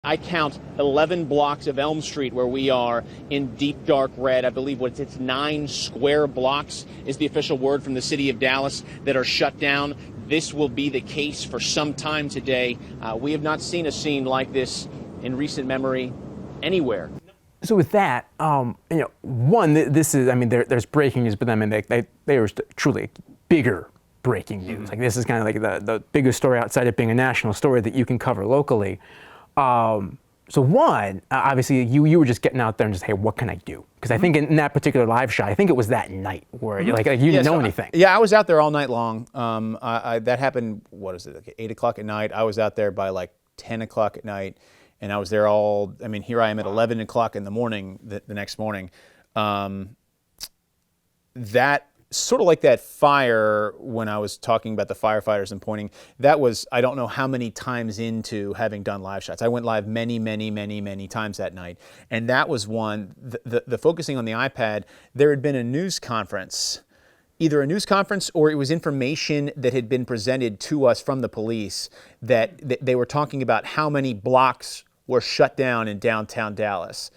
I count 11 blocks of Elm Street where we are in deep dark red. I believe it's 9 square blocks is the official word from the city of Dallas that are shut down. This will be the case for some time today. We have not seen a scene like this in recent memory anywhere. So with that, this is, there's breaking news, but I mean, there's truly bigger breaking news. Like this is kind of like the biggest story outside of being a national story that you can cover locally. So one, obviously you were just getting out there and just, hey, what can I do? Because I think in that particular live shot, I think it was that night where you didn't know anything. I was out there all night long. That happened, like 8 o'clock at night. I was out there by like 10 o'clock at night. And I was there here I am at 11 o'clock in the morning, the next morning. That sort of like that fire when I was talking about the firefighters and pointing, that was, I don't know how many times into having done live shots. I went live many, many, many, many times that night. And that was one, the focusing on the iPad, there had been a news conference, either a news conference or it was information that had been presented to us from the police that they were talking about how many blocks were shut down in downtown Dallas,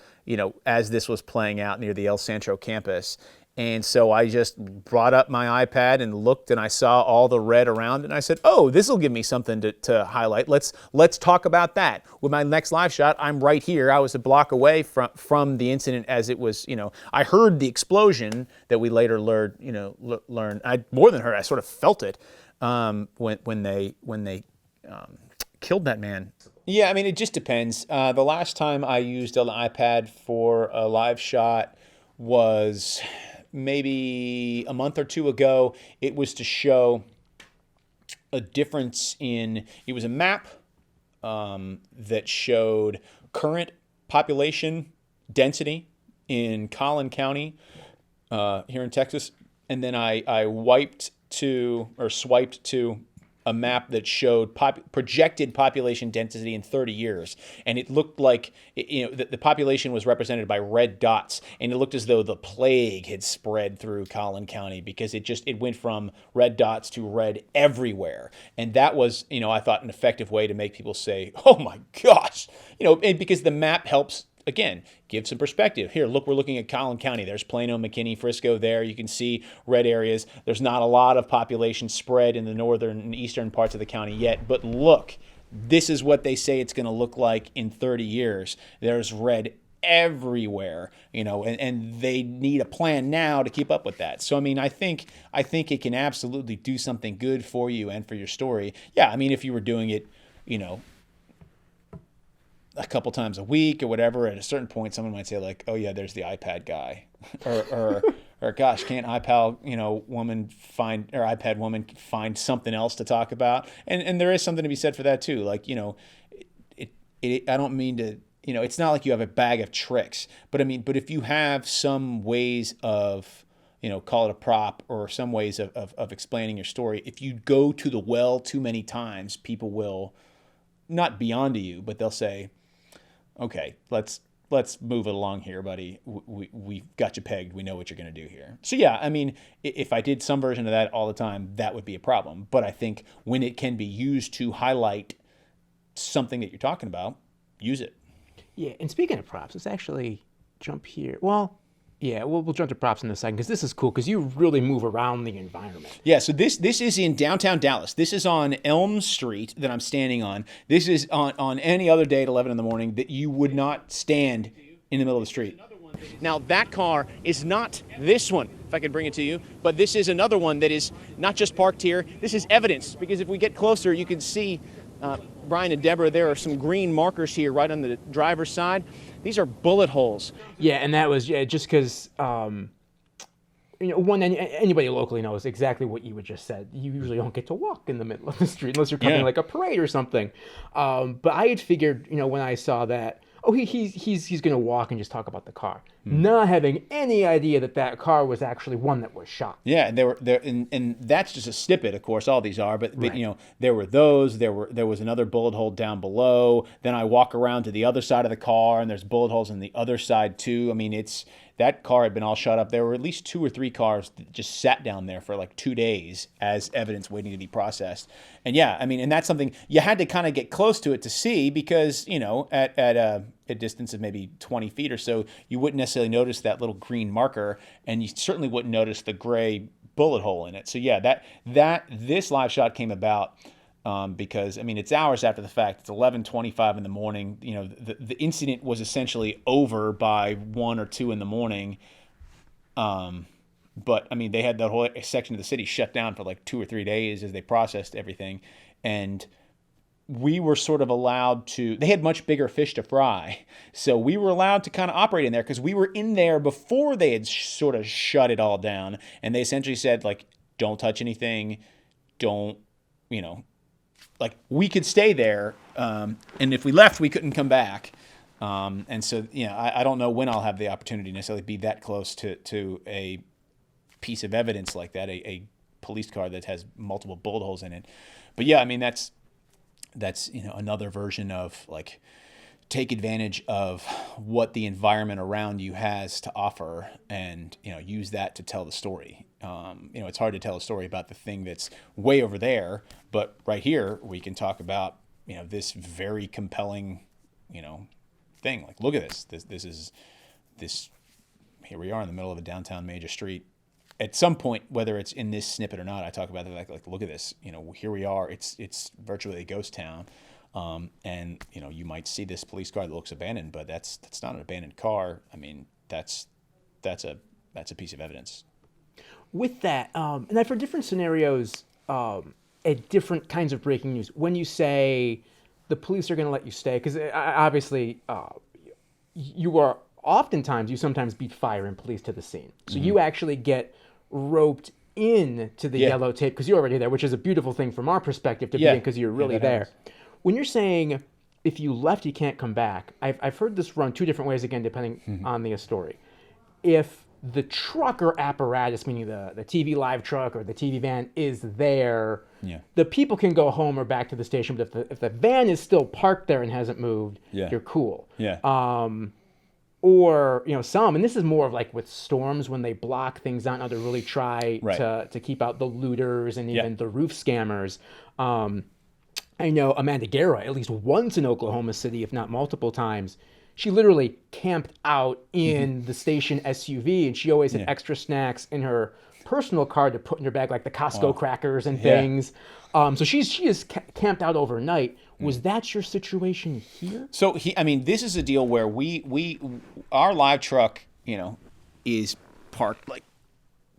as this was playing out near the El Centro campus. And so I just brought up my iPad and looked and I saw all the red around and I said, oh, this will give me something to highlight. Let's talk about that. With my next live shot, I'm right here. I was a block away from the incident as it was, I heard the explosion that we later learned. I more than heard, I sort of felt it when they killed that man. Yeah, it just depends. The last time I used an iPad for a live shot was maybe a month or two ago. It was to show a difference it was a map that showed current population density in Collin County here in Texas. And then I swiped to a map that showed projected population density in 30 years. And it looked like, the population was represented by red dots. And it looked as though the plague had spread through Collin County because it went from red dots to red everywhere. And that was, I thought an effective way to make people say, oh my gosh, because the map helps, again, give some perspective. Here, look, we're looking at Collin County. There's Plano, McKinney, Frisco there. You can see red areas. There's not a lot of population spread in the northern and eastern parts of the county yet. But look, this is what they say it's going to look like in 30 years. There's red everywhere, and they need a plan now to keep up with that. So, I think it can absolutely do something good for you and for your story. Yeah, if you were doing it, a couple times a week or whatever, at a certain point, someone might say like, oh yeah, there's the iPad guy or gosh, can't iPad, woman find, or iPad woman find something else to talk about? And there is something to be said for that too. Like, I don't mean to, it's not like you have a bag of tricks, but if you have some ways of, call it a prop or some ways of explaining your story, if you go to the well too many times, people will not be onto you, but they'll say, okay, let's move it along here, buddy. We've got you pegged. We know what you're going to do here. So yeah, if I did some version of that all the time, that would be a problem. But I think when it can be used to highlight something that you're talking about, use it. Yeah, and speaking of props, let's actually jump here. Well, yeah, we'll jump to props in a second because this is cool because you really move around the environment. Yeah, so this is in downtown Dallas. This is on Elm Street that I'm standing on. This is on any other day at 11 in the morning that you would not stand in the middle of the street. Now, that car is not this one, if I can bring it to you, but this is another one that is not just parked here. This is evidence because if we get closer, you can see, Brian and Deborah, there are some green markers here right on the driver's side. These are bullet holes. Yeah, and that was just because, anybody locally knows exactly what you just said. You usually don't get to walk in the middle of the street unless you're coming like a parade or something. But I had figured, when I saw that, oh, he's going to walk and just talk about the car, not having any idea that car was actually one that was shot. Yeah, and and that's just a snippet, of course. All these are, but right. There were those. There was another bullet hole down below. Then I walk around to the other side of the car, and there's bullet holes on the other side too. that car had been all shut up. There were at least 2 or 3 cars that just sat down there for like 2 days as evidence waiting to be processed. And yeah, I mean, and that's something you had to kind of get close to it to see, because, you know, at a distance of maybe 20 feet or so, you wouldn't necessarily notice that little green marker, and you certainly wouldn't notice the gray bullet hole in it. So yeah, this live shot came about because, I mean, it's hours after the fact. It's 11:25 in the morning. You know, the incident was essentially over by 1 or 2 in the morning. But I mean, they had that whole section of the city shut down for like 2 or 3 days as they processed everything. And we were sort of allowed to, they had much bigger fish to fry. So we were allowed to kind of operate in there because we were in there before they had sort of shut it all down. And they essentially said, like, don't touch anything. Don't, you know, like, we could stay there. And if we left, we couldn't come back. And so, you know, I don't know when I'll have the opportunity to necessarily be that close to a piece of evidence like that, a police car that has multiple bullet holes in it. But yeah, I mean, that's, you know, another version of, like, take advantage of what the environment around you has to offer and, you know, use that to tell the story. You know, it's hard to tell a story about the thing that's way over there, but right here we can talk about, you know, this very compelling, you know, thing. Like, look at this. Here we are in the middle of a downtown major street. At some point, whether it's in this snippet or not, I talk about it like look at this. You know, here we are. It's virtually a ghost town, and, you know, you might see this police car that looks abandoned, but that's not an abandoned car. I mean, that's a piece of evidence. With that, and for different scenarios, at different kinds of breaking news, when you say the police are going to let you stay, because obviously you sometimes beat fire and police to the scene. So you actually get roped in to the yellow tape because you're already there, which is a beautiful thing from our perspective to be in, because you're really there. Happens. When you're saying if you left, you can't come back, I've heard this run 2 different ways, again, depending on the story. If the truck or apparatus, meaning the TV live truck or the TV van, is there, the people can go home or back to the station. But if the van is still parked there and hasn't moved, you're cool. Or, you know, and this is more of like with storms when they block things out and they really try to keep out the looters and even the roof scammers. I know Amanda Guerra, at least once in Oklahoma City, if not multiple times, she literally camped out in the station SUV, and she always had extra snacks in her personal car to put in her bag, like the Costco crackers and things. So she is camped out overnight. Was that your situation here? So I mean, this is a deal where our live truck, you know, is parked like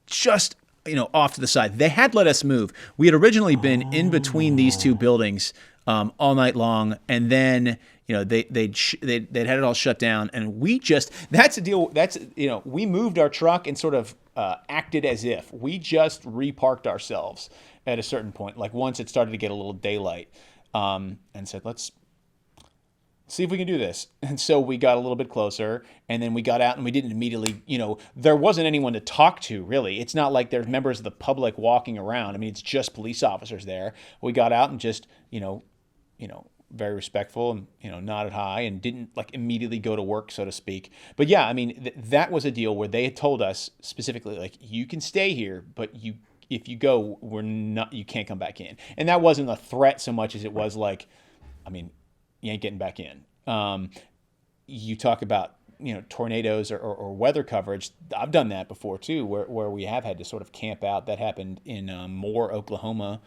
just, you know, off to the side. They had let us move. We had originally been in between these 2 buildings all night long, and then, you know, they'd had it all shut down, and that's a deal. That's, you know, we moved our truck and sort of acted as if we just reparked ourselves at a certain point, like once it started to get a little daylight, and said, let's see if we can do this. And so we got a little bit closer, and then we got out, and we didn't immediately, you know, there wasn't anyone to talk to, really. It's not like there's members of the public walking around. I mean, it's just police officers there. We got out and just, you know, very respectful and, you know, nodded hi and didn't like immediately go to work, so to speak. But yeah, I mean, that was a deal where they had told us specifically, like, you can stay here, but if you go, you can't come back in. And that wasn't a threat so much as it was like, I mean, you ain't getting back in. You talk about, you know, tornadoes or weather coverage. I've done that before too, where we have had to sort of camp out. That happened in Moore, Oklahoma,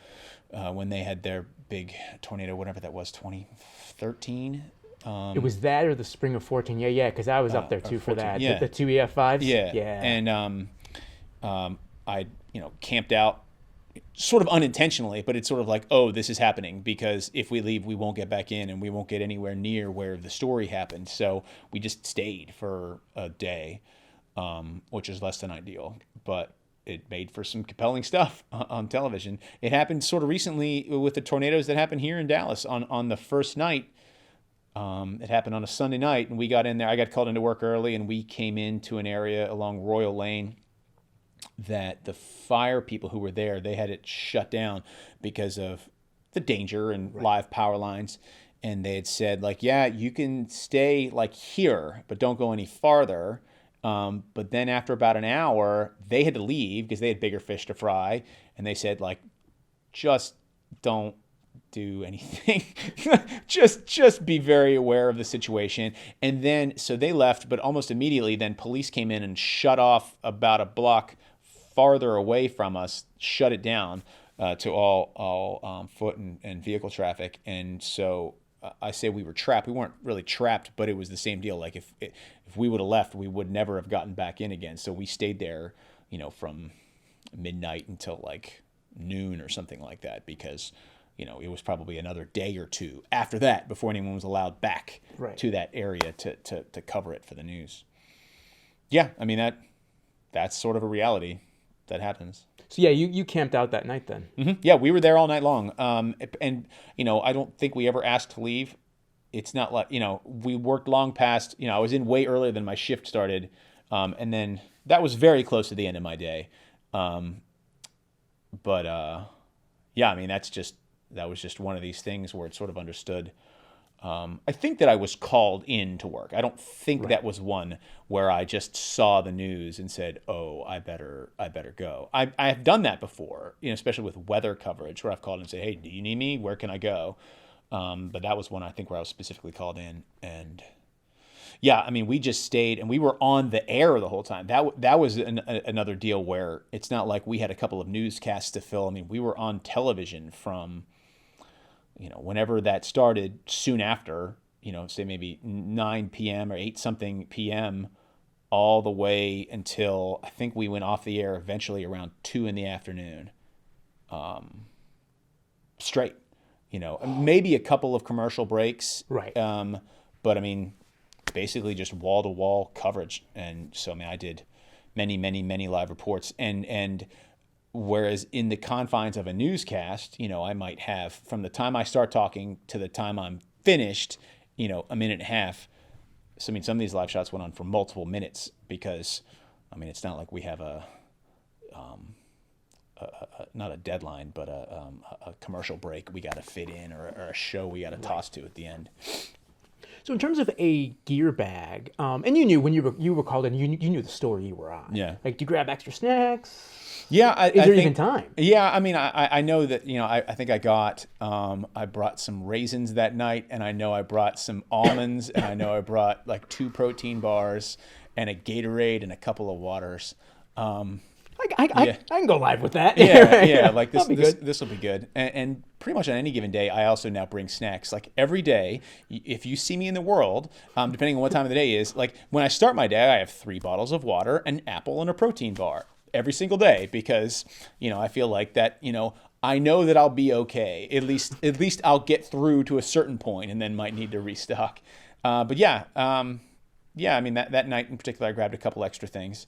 when they had their big tornado, whatever that was, 2013. It was that or the spring of 14. Yeah, because I was up there too for 14, that. Yeah. The 2 EF5s. Yeah. And I, you know, camped out sort of unintentionally, but it's sort of like, oh, this is happening because if we leave, we won't get back in and we won't get anywhere near where the story happened. So we just stayed for a day, which is less than ideal, but it made for some compelling stuff on television. It happened sort of recently with the tornadoes that happened here in Dallas on the first night. It happened on a Sunday night, and we got in there. I got called into work early, and we came into an area along Royal Lane that the fire people who were there, they had it shut down because of the danger and live power lines. And they had said, like, yeah, you can stay like here, but don't go any farther. But then after about an hour, they had to leave because they had bigger fish to fry. And they said, like, just don't do anything. just be very aware of the situation. And then, so they left, but almost immediately then police came in and shut off about a block farther away from us, shut it down to all foot and vehicle traffic. And so I say we were trapped. We weren't really trapped, but it was the same deal. Like if we would have left, we would never have gotten back in again. So we stayed there, from midnight until like noon or something like that, because it was probably another day or two after that before anyone was allowed back to that area to cover it for the news. Yeah, I mean that's sort of a reality that happens. So yeah, you camped out that night then. Mm-hmm. Yeah, we were there all night long. And I don't think we ever asked to leave. It's not like, we worked long past, I was in way earlier than my shift started. And then that was very close to the end of my day. But yeah, I mean, that was just one of these things where it's sort of understood. I think that I was called in to work. I don't think that was one where I just saw the news and said, "Oh, I better go." I have done that before, especially with weather coverage, where I've called and said, "Hey, do you need me? Where can I go?" But that was one I think where I was specifically called in, and yeah, I mean, we just stayed and we were on the air the whole time. That was another deal where it's not like we had a couple of newscasts to fill. I mean, we were on television from whenever that started, soon after, say maybe 9 p.m. or 8 something p.m. all the way until I think we went off the air eventually around 2 in the afternoon. Straight, maybe a couple of commercial breaks. Right. But I mean, basically just wall to wall coverage. And so, I mean, I did many, many, many live reports and whereas in the confines of a newscast, I might have from the time I start talking to the time I'm finished, a minute and a half. So, I mean, some of these live shots went on for multiple minutes because, I mean, it's not like we have not a deadline, but a commercial break we got to fit in or a show we got to toss to at the end. So in terms of a gear bag, and you knew when you were called in, you knew the store you were on. Yeah. Like, do you grab extra snacks? Yeah, Is there even time? Yeah, I mean, I know that I think I got I brought some raisins that night, and I know I brought some almonds, and I know I brought like 2 protein bars and a Gatorade and a couple of waters. I can go live with that. Yeah, like this will be good. And pretty much on any given day, I also now bring snacks. Like every day, if you see me in the world, depending on what time of the day is, like when I start my day, I have 3 bottles of water, an apple, and a protein bar every single day because, I feel like that, I know that I'll be okay. At least I'll get through to a certain point and then might need to restock. But yeah, I mean, that night in particular, I grabbed a couple extra things.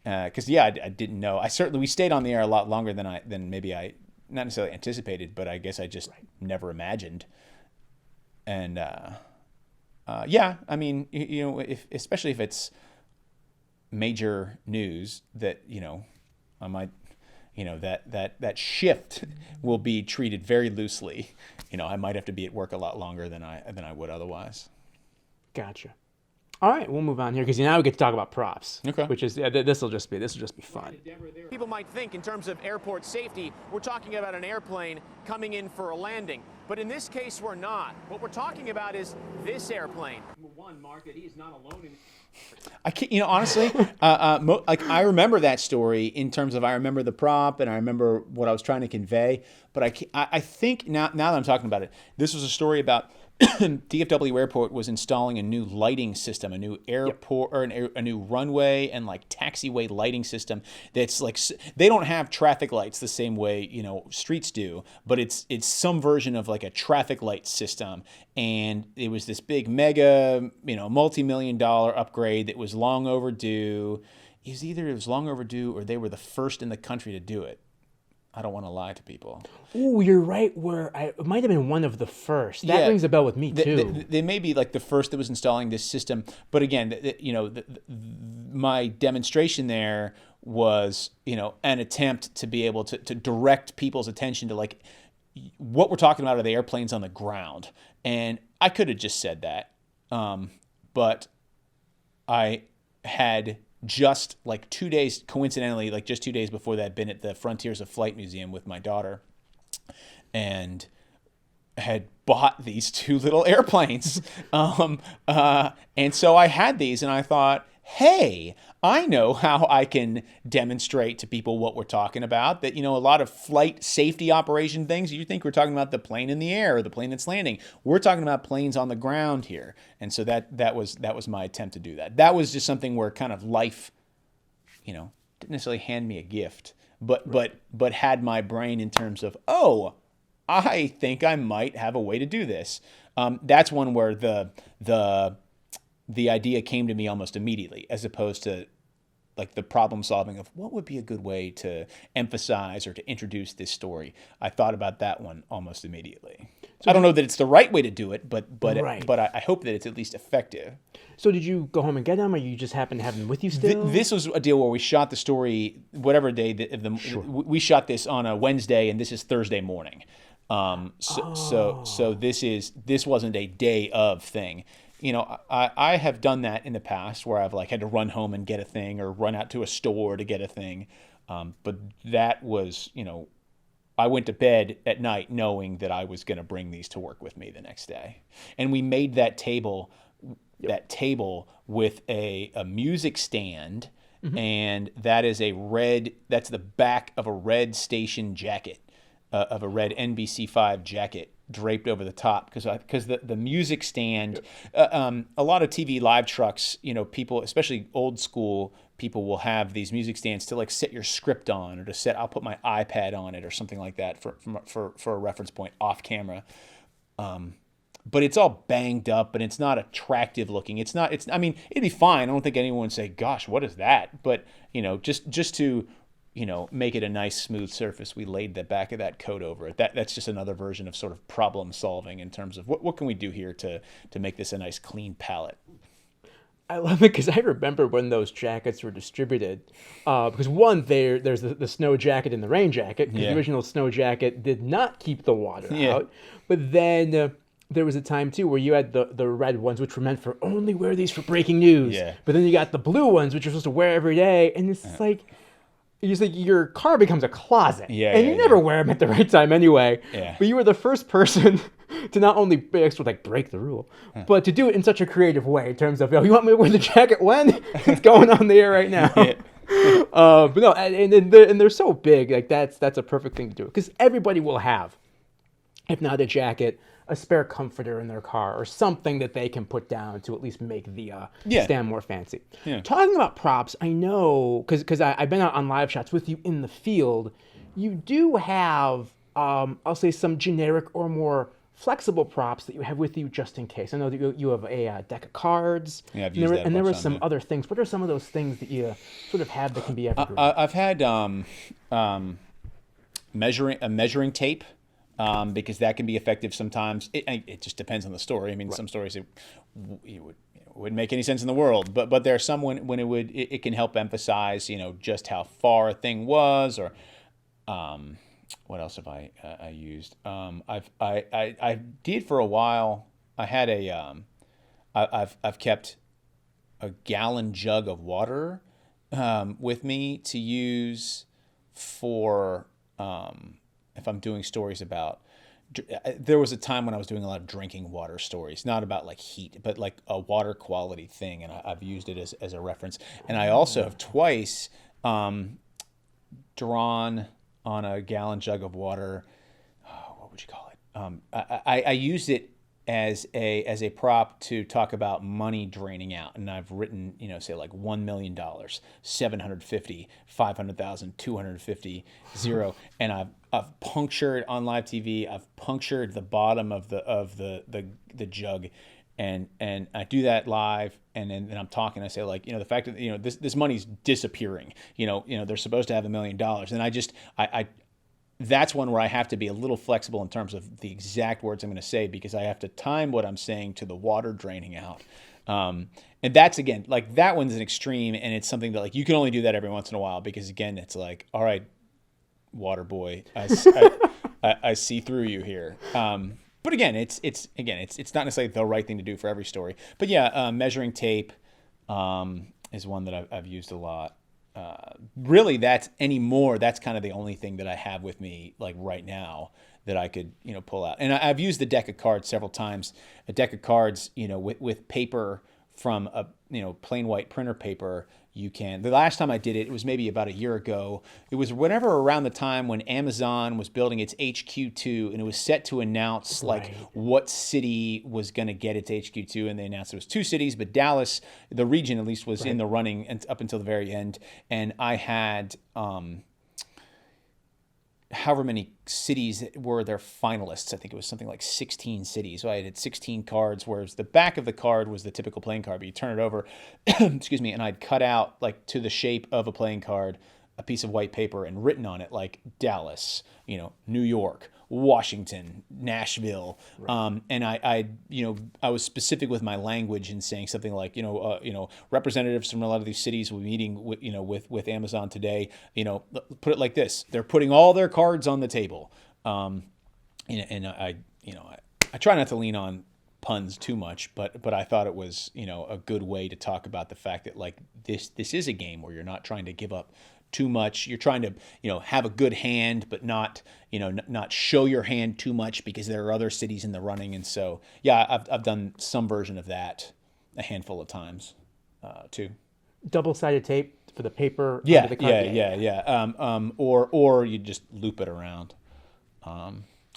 Because I didn't know. We stayed on the air a lot longer than maybe I not necessarily anticipated, but I guess I just never imagined. And I mean, especially if it's major news that I might that shift will be treated very loosely. I might have to be at work a lot longer than I would otherwise. Gotcha. All right, we'll move on here because now we get to talk about props. Okay. Which is this will just be fun. People might think in terms of airport safety, we're talking about an airplane coming in for a landing. But in this case, we're not. What we're talking about is this airplane. One, Mark, that he is not alone in. I can't, honestly, like I remember that story in terms of I remember the prop and I remember what I was trying to convey. But I think now that I'm talking about it, this was a story about DFW Airport was installing a new lighting system, a new airport or a new runway and like taxiway lighting system. That's like they don't have traffic lights the same way streets do, but it's some version of like a traffic light system. And it was this big mega multi-million-dollar upgrade that was long overdue. It was long overdue or they were the first in the country to do it. I don't want to lie to people. Oh, you're right. It might have been one of the first. That rings a bell with me too. They may be like the first that was installing this system, but again, my demonstration there was an attempt to be able to direct people's attention to like what we're talking about are the airplanes on the ground, and I could have just said that, but I had just like 2 days, coincidentally, like just 2 days before that, been at the Frontiers of Flight Museum with my daughter, and had bought these two little airplanes. And so I had these, and I thought, hey, I know how I can demonstrate to people what we're talking about. That, a lot of flight safety operation things, you think we're talking about the plane in the air or the plane that's landing. We're talking about planes on the ground here. And so that was my attempt to do that. That was just something where kind of life, didn't necessarily hand me a gift, but had my brain in terms of, oh, I think I might have a way to do this. That's one where the idea came to me almost immediately, as opposed to like the problem solving of what would be a good way to emphasize or to introduce this story. I thought about that one almost immediately. So I don't know that it's the right way to do it, but I hope that it's at least effective. So did you go home and get them, or you just happen to have them with you still? This was a deal where we shot the story whatever day we shot this on a Wednesday, and this is Thursday morning. So this wasn't a day of thing. I have done that in the past where I've like had to run home and get a thing or run out to a store to get a thing. But that was, I went to bed at night knowing that I was going to bring these to work with me the next day. And we made that table with a music stand, and that is that's the back of a red station jacket, of a red NBC5 jacket draped over the top, because the music stand, a lot of TV live trucks, people, especially old school people, will have these music stands to like set your script on, or I'll put my iPad on it or something like that for a reference point off camera. But it's all banged up, and it's not attractive looking. I mean, it'd be fine. I don't think anyone would say, gosh, what is that? But, just to, make it a nice smooth surface, we laid the back of that coat over it. That's just another version of sort of problem solving in terms of what can we do here to make this a nice clean palette. I love it because I remember when those jackets were distributed. Because one, there's the snow jacket and the rain jacket. Because the original snow jacket did not keep the water out. But then there was a time too where you had the red ones, which were meant for only wear these for breaking news. Yeah. But then you got the blue ones, which you're supposed to wear every day, and it's like. It's like your car becomes a closet, and you never wear them at the right time anyway. Yeah. But you were the first person to not only break the rule, but to do it in such a creative way in terms of, you want me to wear the jacket when? It's going on the air right now. But no, and they're so big, like that's a perfect thing to do, because everybody will have, if not a jacket, a spare comforter in their car or something that they can put down to at least make the stand more fancy. Yeah. Talking about props, I know, because I've been out on live shots with you in the field, you do have, I'll say, some generic or more flexible props that you have with you just in case. I know that you have a deck of cards. Yeah, I've used that. And there were some other things. What are some of those things that you sort of have that can be evergreen? I've had measuring tape. Because that can be effective sometimes. It just depends on the story. I mean, some stories it wouldn't make any sense in the world, but there are some when it can help emphasize, just how far a thing was, or what else have I used? I did for a while. I had I've kept a gallon jug of water with me to use for. If I'm doing stories about, there was a time when I was doing a lot of drinking water stories, not about like heat, but like a water quality thing, and I've used it as a reference. And I also have twice drawn on a gallon jug of water. What would you call it? I used it as a prop to talk about money draining out, and I've written, say like $1 million, 750, 500,000, 250, 0, and I've punctured on live TV. I've punctured the bottom of the jug, and I do that live, and then I'm talking. I say like, the fact that this money's disappearing. They're supposed to have $1 million, and I that's one where I have to be a little flexible in terms of the exact words I'm going to say, because I have to time what I'm saying to the water draining out. And that's, again, like that one's an extreme, and it's something that like you can only do that every once in a while, because again, it's like, all right, water boy, I see through you here. But again, it's not necessarily the right thing to do for every story. But yeah, measuring tape. is one that I've used a lot. Really, that's kind of the only thing that I have with me like right now that I could, pull out. And I've used the deck of cards several times. A deck of cards, with paper from a, plain white printer paper. The last time I did it, it was maybe about a year ago. It was whenever around the time when Amazon was building its HQ2, and it was set to announce like what city was going to get its HQ2, and they announced it was 2 cities, but Dallas, the region at least, was in the running and up until the very end. And I had however many cities were their finalists. I think it was something like 16 cities. So I had 16 cards, whereas the back of the card was the typical playing card, but you turn it over, excuse me, and I'd cut out like to the shape of a playing card, a piece of white paper, and written on it like Dallas, New York, Washington, Nashville. And I was specific with my language in saying something like, representatives from a lot of these cities will be meeting with Amazon today. Put it like this: they're putting all their cards on the table. And I try not to lean on puns too much, but I thought it was, a good way to talk about the fact that like this is a game where you're not trying to give up too much. You're trying to, have a good hand, but not show your hand too much because there are other cities in the running. And so, yeah, I've done some version of that a handful of times, too. Double-sided tape for the paper. Yeah, under the card. yeah. Or you just loop it around.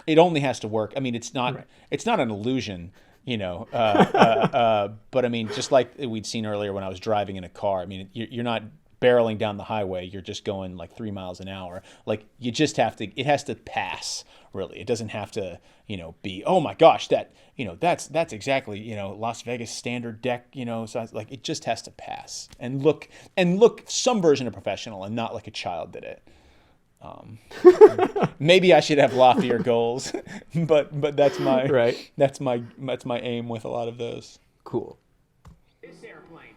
It only has to work. I mean, it's not an illusion, but I mean, just like we'd seen earlier when I was driving in a car, I mean, you're not barreling down the highway, you're just going like 3 miles an hour. Like you just have to, it has to pass, really. It doesn't have to, be, oh my gosh, that's exactly, Las Vegas standard deck, so like it just has to pass and look some version of professional and not like a child did it. Maybe I should have loftier goals, but that's my that's my aim with a lot of those. Cool. This airplane,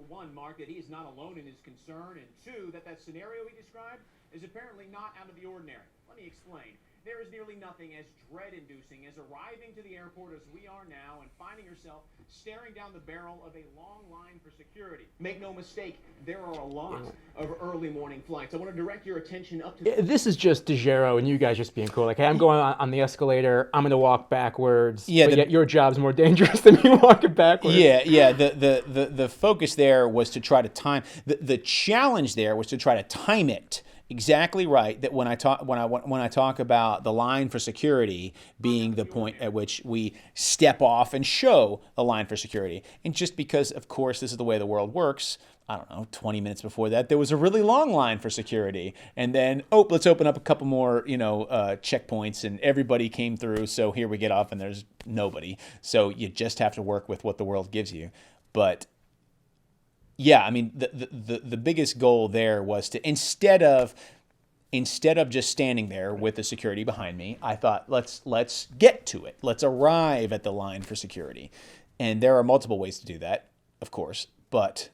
one, Mark, that he is not alone in his concern, and two, that scenario he described is apparently not out of the ordinary. Let me explain. There is nearly nothing as dread-inducing as arriving to the airport as we are now and finding yourself staring down the barrel of a long line for security. Make no mistake, there are a lot of early morning flights. I want to direct your attention up to... This is just DeGero and you guys just being cool. Like, hey, I'm going on the escalator. I'm going to walk backwards. Yeah, but yet your job's more dangerous than me walking backwards. Yeah. The focus there was to try to time... The challenge there was to try to time it exactly right, that when I talk about the line for security being the point at which we step off and show the line for security. And just because, of course, this is the way the world works, I don't know, 20 minutes before that, there was a really long line for security. And then, let's open up a couple more, checkpoints, and everybody came through. So here we get off and there's nobody. So you just have to work with what the world gives you. But yeah, I mean, the biggest goal there was to, instead of just standing there with the security behind me, I thought, let's get to it. Let's arrive at the line for security. And there are multiple ways to do that, of course, but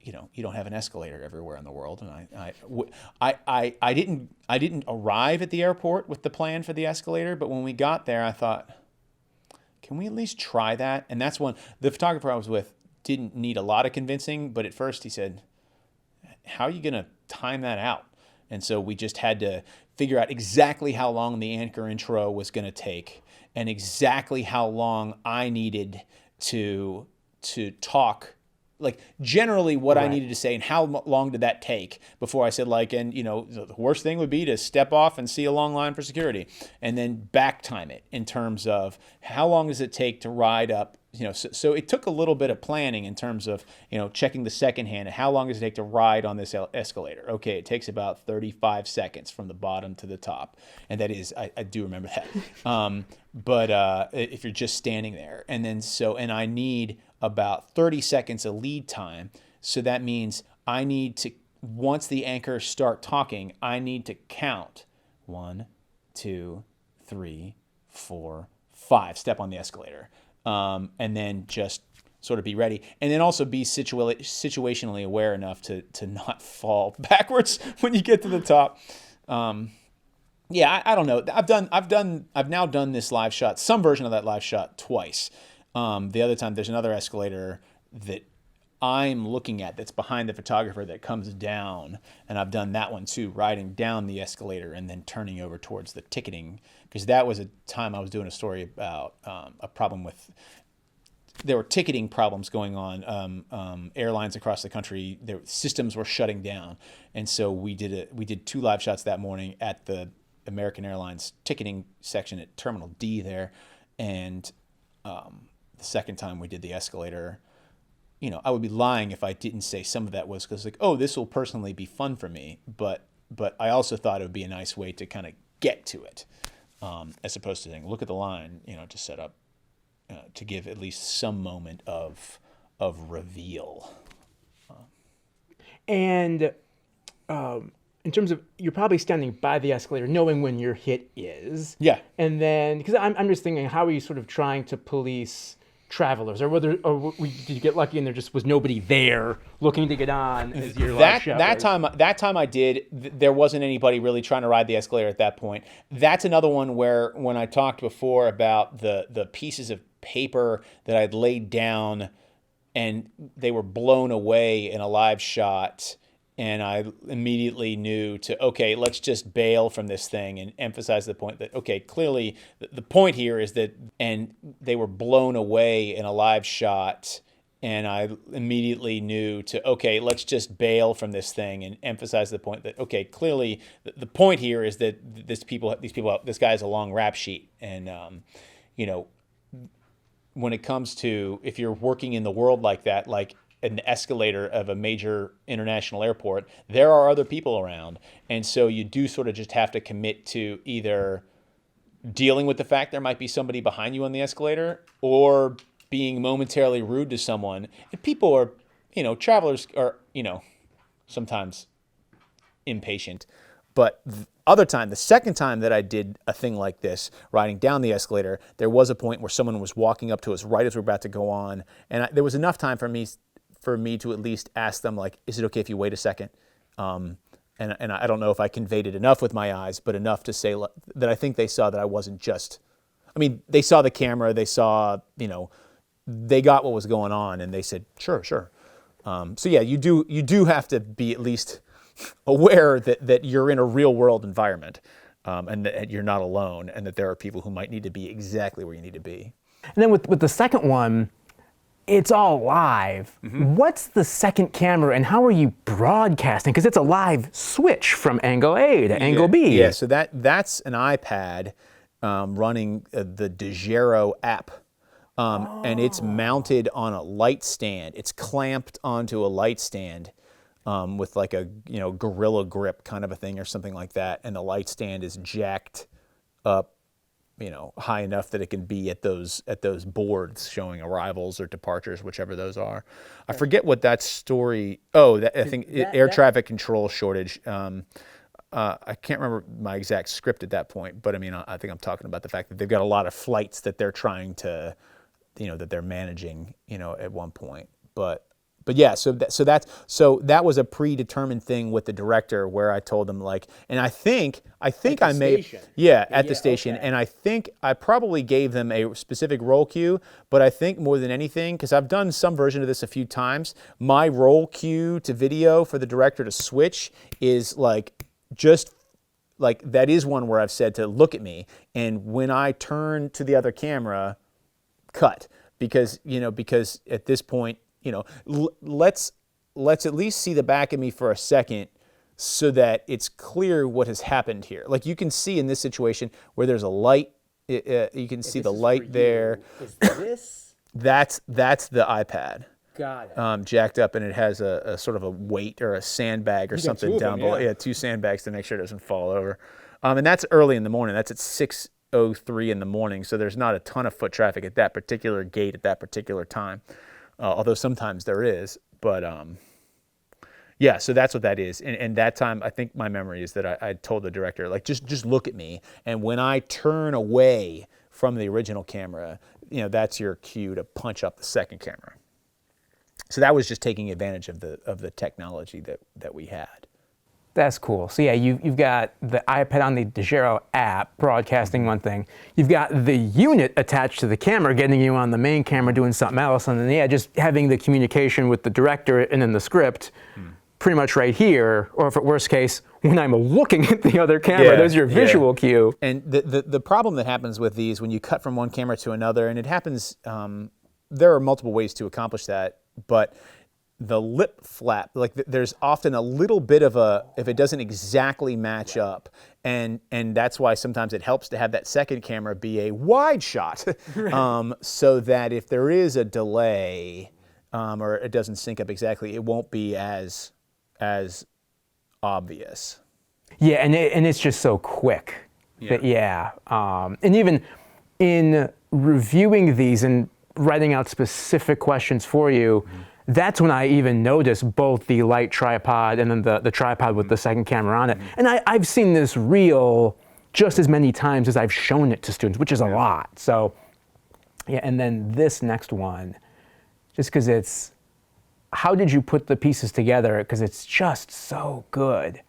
you don't have an escalator everywhere in the world. And I didn't arrive at the airport with the plan for the escalator, but when we got there, I thought, can we at least try that? And that's when the photographer I was with didn't need a lot of convincing, but at first he said, how are you going to time that out? And so we just had to figure out exactly how long the anchor intro was going to take and exactly how long I needed to talk, like generally what I needed to say, and how long did that take before I said the worst thing would be to step off and see a long line for security, and then back time it in terms of how long does it take to ride up. So it took a little bit of planning in terms of, checking the second hand. How long does it take to ride on this escalator? Okay, it takes about 35 seconds from the bottom to the top. And that is, I do remember that. But if you're just standing there. And then and I need about 30 seconds of lead time. So that means I need to, once the anchors start talking, I need to count 1, 2, 3, 4, 5, step on the escalator. And then just sort of be ready, and then also be situationally aware enough to not fall backwards when you get to the top. I don't know. I've now done this live shot, some version of that live shot twice. The other time there's another escalator that I'm looking at that's behind the photographer that comes down. And I've done that one too, riding down the escalator and then turning over towards the ticketing, because that was a time I was doing a story about a problem with, there were ticketing problems going on. Airlines across the country, their systems were shutting down. And so we did 2 live shots that morning at the American Airlines ticketing section at Terminal D there. And the second time we did the escalator, I would be lying if I didn't say some of that was because like, oh, this will personally be fun for me. But I also thought it would be a nice way to kind of get to it, as opposed to saying, look at the line, to set up, to give at least some moment of reveal. And in terms of, you're probably standing by the escalator knowing when your hit is. Yeah. And then, because I'm just thinking, how are you sort of trying to police travelers, or did you get lucky and there just was nobody there looking to get on as your live shot? That time I did, there wasn't anybody really trying to ride the escalator at that point. That's another one where, when I talked before about the pieces of paper that I'd laid down and they were blown away in a live shot, and I immediately knew okay, let's just bail from this thing and emphasize the point that, okay, clearly the point here is that, and they were blown away in a live shot, and I immediately knew okay, let's just bail from this thing and emphasize the point that, okay, clearly the point here is that this guy has a long rap sheet. And, when it comes to, if you're working in the world like that, like an escalator of a major international airport, there are other people around. And so you do sort of just have to commit to either dealing with the fact there might be somebody behind you on the escalator, or being momentarily rude to someone. And people are, travelers are, sometimes impatient. But the second time that I did a thing like this, riding down the escalator, there was a point where someone was walking up to us right as we were about to go on. And there was enough time for me to at least ask them, like, is it okay if you wait a second? And I don't know if I conveyed it enough with my eyes, but enough to say that I think they saw that I wasn't just, they saw the camera, they saw, they got what was going on, and they said, sure. So yeah, you do have to be at least aware that you're in a real world environment, and that you're not alone, and that there are people who might need to be exactly where you need to be. And then with the second one, it's all live. Mm-hmm. What's the second camera, and how are you broadcasting? Because it's a live switch from angle A to angle B. Yeah, so that's an iPad running the Dejero app. And it's mounted on a light stand. It's clamped onto a light stand with like a gorilla grip kind of a thing or something like that. And the light stand is jacked up, high enough that it can be at those boards showing arrivals or departures, whichever those are. I forget what that story. I think air traffic control shortage. I can't remember my exact script at that point, but I think I'm talking about the fact that they've got a lot of flights that they're trying to, that they're managing, at one point. But yeah, so that was a predetermined thing with the director, where I told them, like, and I think I made, at the station, okay. And I think I probably gave them a specific roll cue, but I think more than anything, because I've done some version of this a few times, my roll cue to video for the director to switch is like, just like, that is one where I've said to look at me, and when I turn to the other camera, cut, because at this point, let's at least see the back of me for a second, so that it's clear what has happened here. Like, you can see in this situation where there's a light, you can see the light there. Is this? That's the iPad. Got it. Jacked up, and it has a sort of a weight or a sandbag or something down below. Yeah, 2 sandbags to make sure it doesn't fall over. And that's early in the morning. That's at 6:03 in the morning, so there's not a ton of foot traffic at that particular gate at that particular time. Although sometimes there is, but yeah, so that's what that is. And that time, I think my memory is that I told the director, like, just look at me, and when I turn away from the original camera, that's your cue to punch up the second camera. So that was just taking advantage of the technology that we had. That's cool. So yeah, you've got the iPad on the Degero app broadcasting one thing. You've got the unit attached to the camera, getting you on the main camera doing something else, and then yeah, just having the communication with the director and then the script pretty much right here, or if at worst case, when I'm looking at the other camera, there's your visual cue. And the problem that happens with these when you cut from one camera to another, and it happens, there are multiple ways to accomplish that, but the lip flap, like there's often a little bit of if it doesn't exactly match up, and that's why sometimes it helps to have that second camera be a wide shot, so that if there is a delay or it doesn't sync up exactly, it won't be as obvious. Yeah, and it's just so quick. And even in reviewing these and writing out specific questions for you, that's when I even noticed both the light tripod and then the tripod with the second camera on it. And I've seen this reel just as many times as I've shown it to students, which is a lot. So, yeah, and then this next one, just because it's, how did you put the pieces together? Because it's just so good.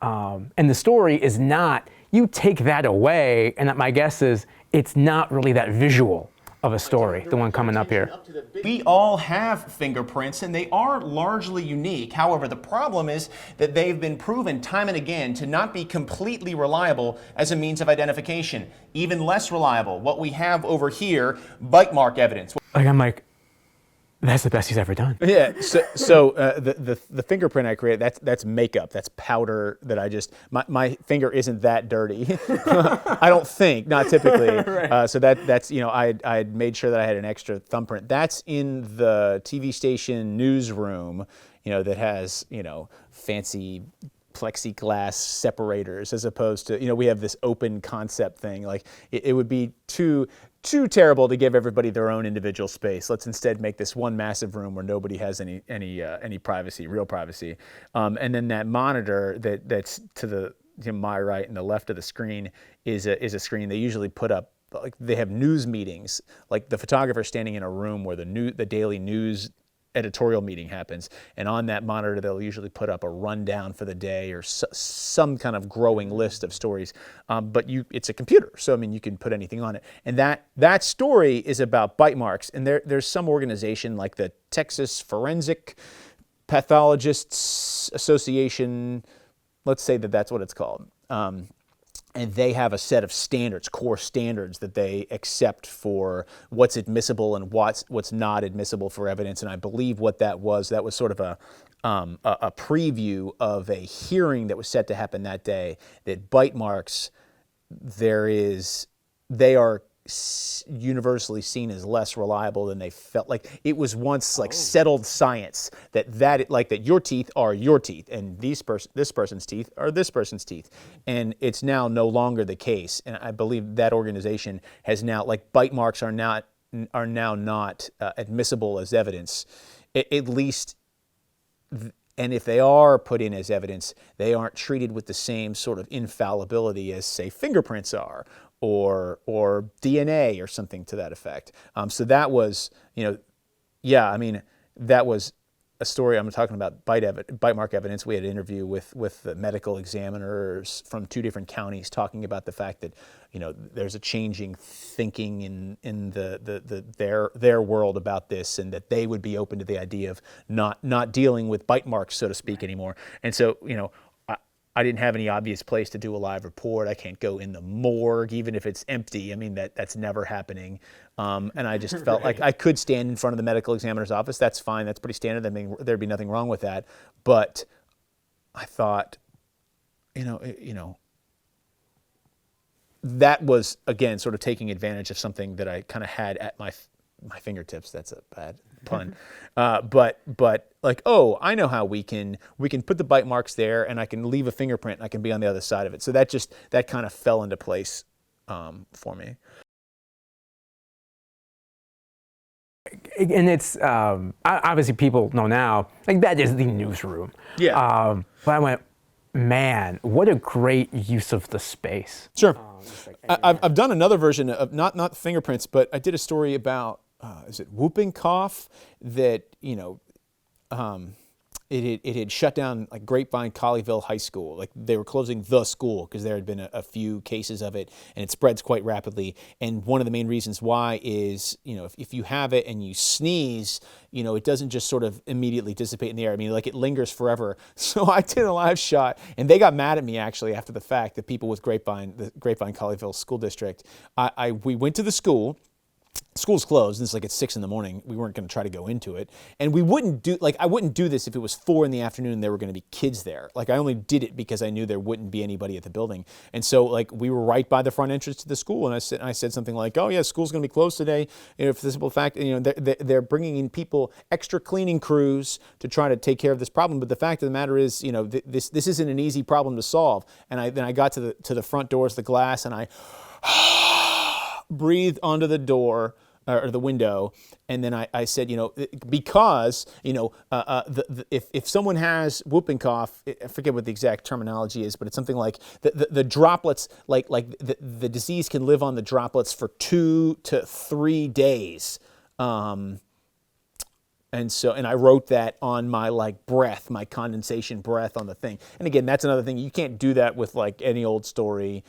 And the story is not, you take that away, and my guess is it's not really that visual of a story, the one coming up here. We all have fingerprints, and they are largely unique. However, the problem is that they've been proven time and again to not be completely reliable as a means of identification. Even less reliable, what we have over here, bite mark evidence. I'm like, that's the best he's ever done. Yeah. So the fingerprint I created, that's makeup. That's powder that I just, my finger isn't that dirty. I don't think, not typically. Right. So that's I had made sure that I had an extra thumbprint. That's in the TV station newsroom, that has fancy plexiglass separators, as opposed to we have this open concept thing. Like it would be too terrible to give everybody their own individual space. Let's instead make this one massive room where nobody has any privacy, real privacy. And then that monitor that's to my right and the left of the screen is a screen they usually put up. Like they have news meetings, like the photographer standing in a room where the daily news editorial meeting happens, and on that monitor they'll usually put up a rundown for the day or some kind of growing list of stories. But it's a computer, so you can put anything on it. And that story is about bite marks. And there's some organization like the Texas Forensic Pathologists Association. Let's say that's what it's called. And they have a set of standards, core standards that they accept for what's admissible and what's not admissible for evidence. And I believe what that was sort of a preview of a hearing that was set to happen that day. That bite marks, they are universally seen as less reliable than they felt. Like it was once like settled science that your teeth are your teeth and this person's teeth are this person's teeth, and it's now no longer the case. And I believe that organization has now, like, bite marks are now not admissible as evidence, at least. And if they are put in as evidence, they aren't treated with the same sort of infallibility as, say, fingerprints are, or DNA or something to that effect. So that was, that was a story. I'm talking about bite mark evidence. We had an interview with the medical examiners from 2 different counties talking about the fact that, there's a changing thinking in their world about this, and that they would be open to the idea of not dealing with bite marks, so to speak, anymore. And so, I didn't have any obvious place to do a live report. I can't go in the morgue, even if it's empty. That's never happening. And I just felt like I could stand in front of the medical examiner's office. That's fine. That's pretty standard. There'd be nothing wrong with that. But I thought, that was, again, sort of taking advantage of something that I kind of had at my fingertips. That's a bad pun. But like, I know how we can put the bite marks there, and I can leave a fingerprint and I can be on the other side of it. So that kind of fell into place for me. And it's obviously people know now, like, that is the newsroom. Yeah. But I went, man, what a great use of the space. Sure. I've done another version of not fingerprints, but I did a story about is it whooping cough that it had shut down like Grapevine Colleyville High School. Like they were closing the school because there had been a few cases of it, and it spreads quite rapidly. And one of the main reasons why is, if you have it and you sneeze, it doesn't just sort of immediately dissipate in the air. I mean, like it lingers forever. So I did a live shot, and they got mad at me actually after the fact, the people with the Grapevine Colleyville School District. We went to the school. School's closed, and it's like at 6 a.m. We weren't going to try to go into it. And I wouldn't do this if it was 4 p.m. and there were going to be kids there. Like I only did it because I knew there wouldn't be anybody at the building. And so like we were right by the front entrance to the school, and I said something like, "Oh yeah, school's going to be closed today." For the simple fact, they're bringing in extra cleaning crews to try to take care of this problem. But the fact of the matter is, this isn't an easy problem to solve. And then I got to the front doors, the glass, and I breathed onto the door or the window, and then I said, because if someone has whooping cough, I forget what the exact terminology is, but it's something like the droplets, like the disease can live on the droplets for 2 to 3 days. And I wrote that on my breath, my condensation breath on the thing. And again, that's another thing. You can't do that with like any old story.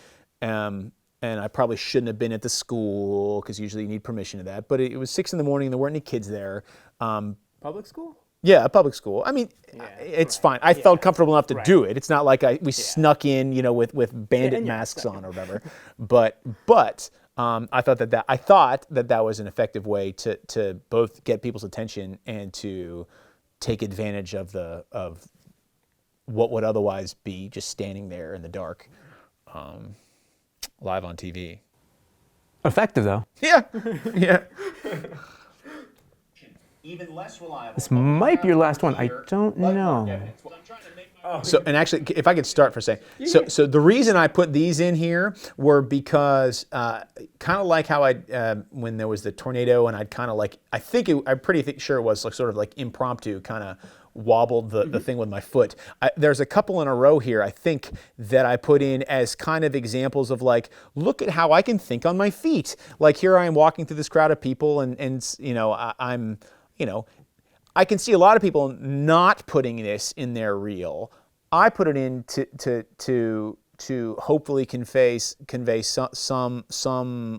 And I probably shouldn't have been at the school because usually you need permission to that. But it was 6 a.m. There weren't any kids there. Public school? Yeah, a public school. I mean, it's fine. I felt comfortable enough to do it. It's not like we snuck in, with bandit masks on or whatever. But I thought that was an effective way to both get people's attention and to take advantage of what would otherwise be just standing there in the dark. Live on TV. Effective though. Yeah. Even less reliable. This might be your last one. I don't know. So, and actually, if I could start for a second. So the reason I put these in here were because kind of like how when there was the tornado, and I'd kind of I'm pretty sure it was sort of like impromptu, kind of wobbled the thing with my foot. There's a couple in a row here, I think, that I put in as kind of examples of like, look at how I can think on my feet. Like here I am walking through this crowd of people, and I can see a lot of people not putting this in their reel. I put it in to hopefully convey some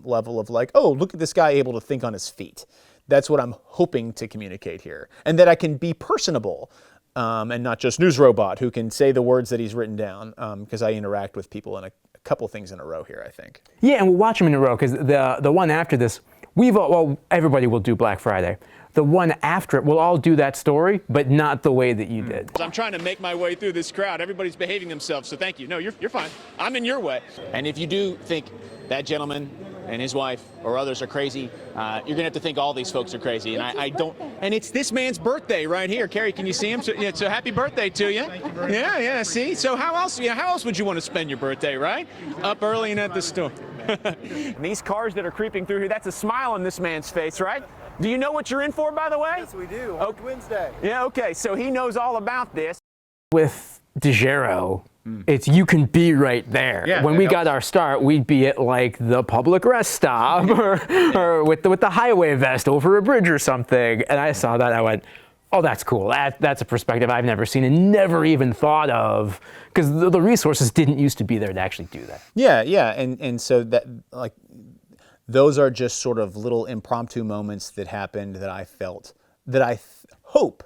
level of like, oh, look at this guy able to think on his feet. That's what I'm hoping to communicate here. And that I can be personable and not just news robot who can say the words that he's written down, because I interact with people in a couple things in a row here, I think. Yeah, and we'll watch them in a row because the one after this, everybody will do Black Friday. The one after it, we'll all do that story, but not the way that you did. I'm trying to make my way through this crowd. Everybody's behaving themselves, so thank you. No, you're fine. I'm in your way. And if you do think that gentleman and his wife or others are crazy, you're going to have to think all these folks are crazy. And I don't. And it's this man's birthday right here. Carrie, can you see him? So happy birthday to you. Thank you very much. Yeah, see? So how else would you want to spend your birthday, right? Up early and at the store. These cars that are creeping through here, that's a smile on this man's face, right? Do you know what you're in for, by the way? Yes, we do. Okay. Wednesday. Yeah, okay. So he knows all about this. With DeGero, it's you can be right there. Yeah, when we got our start, we'd be at like the public rest stop or with the highway vest over a bridge or something. And I saw that, I went, oh, that's cool. That's a perspective I've never seen and never even thought of, because the resources didn't used to be there to actually do that. Yeah, and so that like. Those are just sort of little impromptu moments that happened that I felt, that I hope,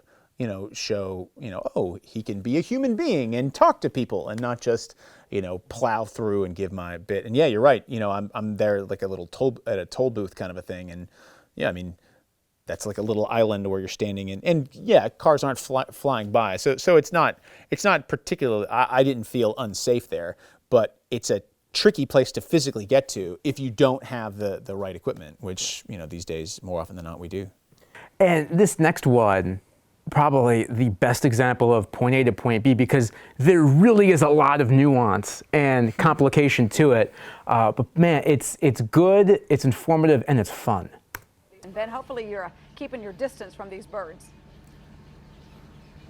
show, oh, he can be a human being and talk to people and not just, plow through and give my bit. And yeah, you're right. I'm there like a little at a toll booth kind of a thing. And yeah, I mean, that's like a little island where you're standing in, and yeah, cars aren't flying by. So it's not particularly, I didn't feel unsafe there, but it's a tricky place to physically get to if you don't have the right equipment, which these days more often than not we do. And this next one, probably the best example of point A to point B, because there really is a lot of nuance and complication to it. But man, it's good, it's informative, and it's fun. And Ben, hopefully you're keeping your distance from these birds.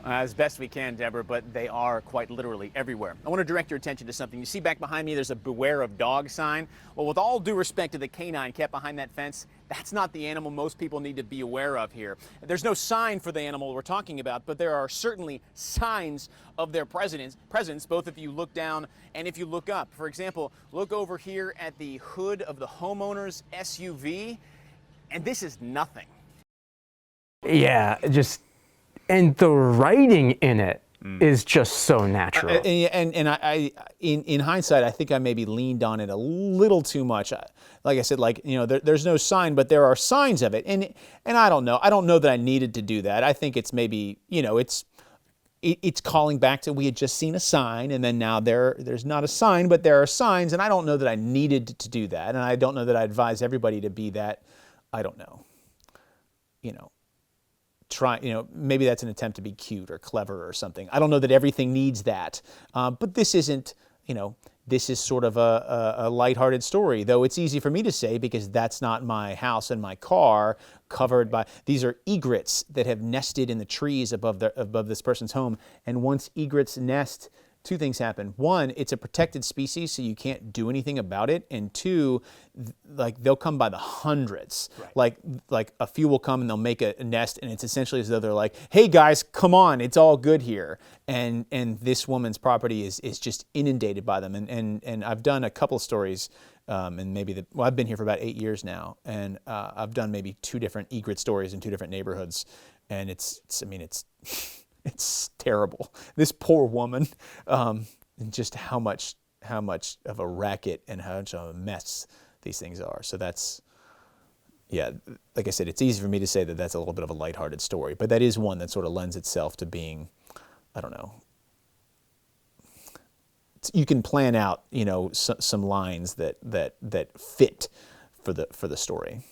As best we can, Deborah, but they are quite literally everywhere. I want to direct your attention to something. You see back behind me, there's a beware of dog sign. Well, with all due respect to the canine kept behind that fence, that's not the animal most people need to be aware of here. There's no sign for the animal we're talking about, but there are certainly signs of their presence, both if you look down and if you look up. For example, look over here at the hood of the homeowner's SUV, and this is nothing. Yeah, and the writing in it is just so natural. In hindsight, I think I maybe leaned on it a little too much. Like I said, there's no sign, but there are signs of it, and I don't know. I don't know that I needed to do that. I think it's maybe, it's calling back to, we had just seen a sign, and then now there's not a sign, but there are signs, and I don't know that I needed to do that, and I don't know that I advise everybody to be that. I don't know. Maybe that's an attempt to be cute or clever or something. I don't know that everything needs that, but this isn't, this is sort of a lighthearted story, though it's easy for me to say because that's not my house and my car covered by, these are egrets that have nested in the trees above this person's home. And once egrets nest, two things happen. One, it's a protected species, so you can't do anything about it. And two, they'll come by the hundreds. Right. Like a few will come and they'll make a nest, and it's essentially as though they're like, "Hey guys, come on, it's all good here." And this woman's property is just inundated by them. And I've done a couple of stories, and I've been here for about 8 years now, and I've done maybe 2 different egret stories in 2 different neighborhoods, and it's terrible. This poor woman, and just how much of a racket and how much of a mess these things are. So that's, yeah, like I said, it's easy for me to say that that's a little bit of a lighthearted story, but that is one that sort of lends itself to being, I don't know. You can plan out, some lines that fit for the story.